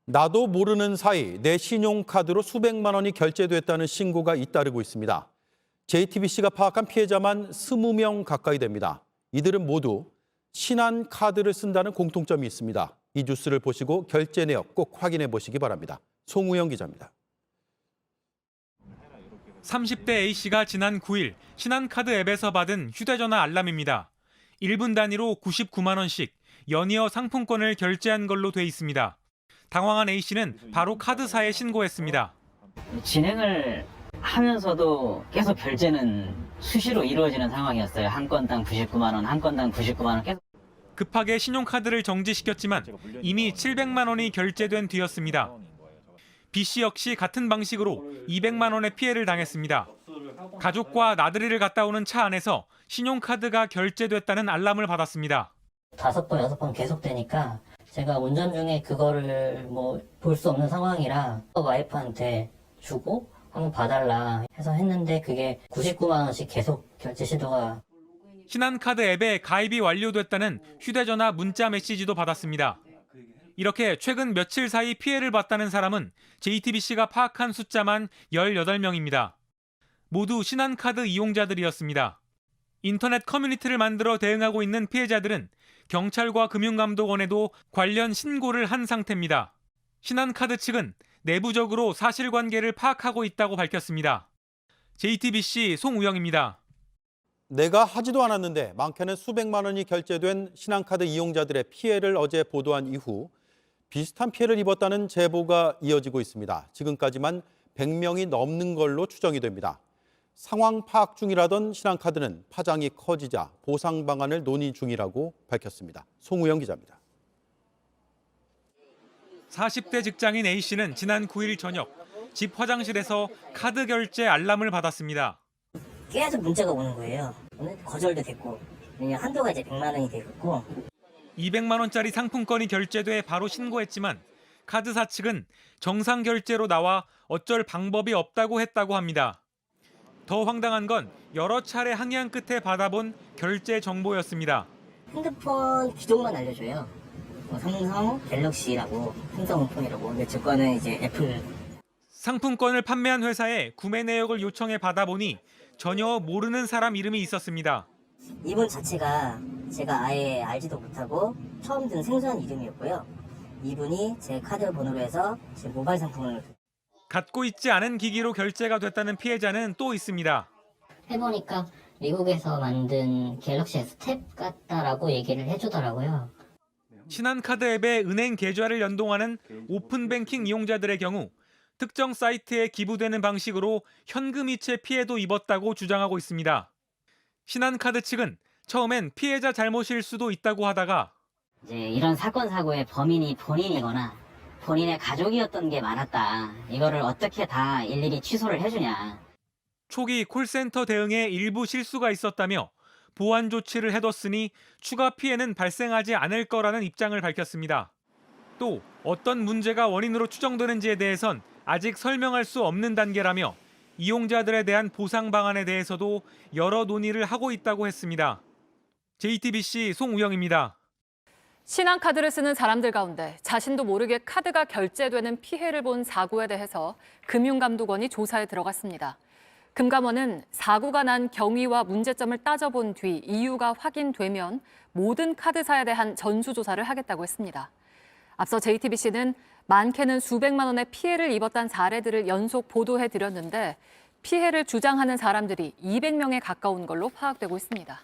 나도 모르는 사이 내 신용카드로 수백만 원이 결제됐다는 신고가 잇따르고 있습니다. JTBC가 파악한 피해자만 20명 가까이 됩니다. 이들은 모두 신한카드를 쓴다는 공통점이 있습니다. 이 뉴스를 보시고 결제 내역 꼭 확인해 보시기 바랍니다. 송우영 기자입니다. 30대 A씨가 지난 9일 신한카드 앱에서 받은 휴대전화 알람입니다. 1분 단위로 99만 원씩 연이어 상품권을 결제한 걸로 돼 있습니다. 당황한 A씨는 바로 카드사에 신고했습니다. 진행을 하면서도 계속 결제는 수시로 이루어지는 상황이었어요. 한 건당 99만 원, 한 건당 99만 원 계속. 급하게 신용카드를 정지시켰지만 이미 700만 원이 결제된 뒤였습니다. B씨 역시 같은 방식으로 200만 원의 피해를 당했습니다. 가족과 나들이를 갔다 오는 차 안에서 신용카드가 결제됐다는 알람을 받았습니다. 5번, 6번 계속되니까 제가 운전 중에 그거를 볼 수 없는 상황이라 와이프한테 주고 한번 봐달라 해서 했는데 그게 99만 원씩 계속 결제 시도가. 신한카드 앱에 가입이 완료됐다는 휴대전화 문자 메시지도 받았습니다. 이렇게 최근 며칠 사이 피해를 봤다는 사람은 JTBC가 파악한 숫자만 18명입니다. 모두 신한카드 이용자들이었습니다. 인터넷 커뮤니티를 만들어 대응하고 있는 피해자들은 경찰과 금융감독원에도 관련 신고를 한 상태입니다. 신한카드 측은 내부적으로 사실관계를 파악하고 있다고 밝혔습니다. JTBC 송우영입니다. 내가 하지도 않았는데 많게는 수백만 원이 결제된 신한카드 이용자들의 피해를 어제 보도한 이후 비슷한 피해를 입었다는 제보가 이어지고 있습니다. 지금까지만 100명이 넘는 걸로 추정이 됩니다. 상황 파악 중이라던 신한카드는 파장이 커지자 보상 방안을 논의 중이라고 밝혔습니다. 송우영 기자입니다. 40대 직장인 A씨는 지난 9일 저녁 집 화장실에서 카드 결제 알람을 받았습니다. 계속 문자가 오는 거예요. 거절도 됐고 한도가 이제 100만 원이 됐고 200만 원짜리 상품권이 결제돼 바로 신고했지만 카드사 측은 정상 결제로 나와 어쩔 방법이 없다고 했다고 합니다. 더 황당한 건 여러 차례 항의한 끝에 받아본 결제 정보였습니다. 핸드폰 기종만 알려줘요. 삼성 갤럭시라고 삼성폰이라고. 근데 제 거는 이제 애플. 상품권을 판매한 회사에 구매 내역을 요청해 받아보니 전혀 모르는 사람 이름이 있었습니다. 이분 자체가 제가 아예 알지도 못하고 처음 든 생소한 이름이었고요. 이분이 제 카드 번호로 해서 제 모바일 상품을 갖고 있지 않은 기기로 결제가 됐다는 피해자는 또 있습니다. 해보니까 미국에서 만든 갤럭시 S 탭 같다라고 얘기를 해주더라고요. 신한카드 앱의 은행 계좌를 연동하는 오픈뱅킹 이용자들의 경우 특정 사이트에 기부되는 방식으로 현금 이체 피해도 입었다고 주장하고 있습니다. 신한카드 측은 처음엔 피해자 잘못일 수도 있다고 하다가 이제 이런 사건 사고의 범인이 본인이거나 본인의 가족이었던 게 많았다. 이거를 어떻게 다 일일이 취소를 해주냐. 초기 콜센터 대응에 일부 실수가 있었다며 보완 조치를 해뒀으니 추가 피해는 발생하지 않을 거라는 입장을 밝혔습니다. 또 어떤 문제가 원인으로 추정되는지에 대해선 아직 설명할 수 없는 단계라며 이용자들에 대한 보상 방안에 대해서도 여러 논의를 하고 있다고 했습니다. JTBC 송우영입니다. 신한카드를 쓰는 사람들 가운데 자신도 모르게 카드가 결제되는 피해를 본 사고에 대해서 금융감독원이 조사에 들어갔습니다. 금감원은 사고가 난 경위와 문제점을 따져본 뒤 이유가 확인되면 모든 카드사에 대한 전수조사를 하겠다고 했습니다. 앞서 JTBC는 많게는 수백만 원의 피해를 입었다는 사례들을 연속 보도해드렸는데 피해를 주장하는 사람들이 200명에 가까운 걸로 파악되고 있습니다.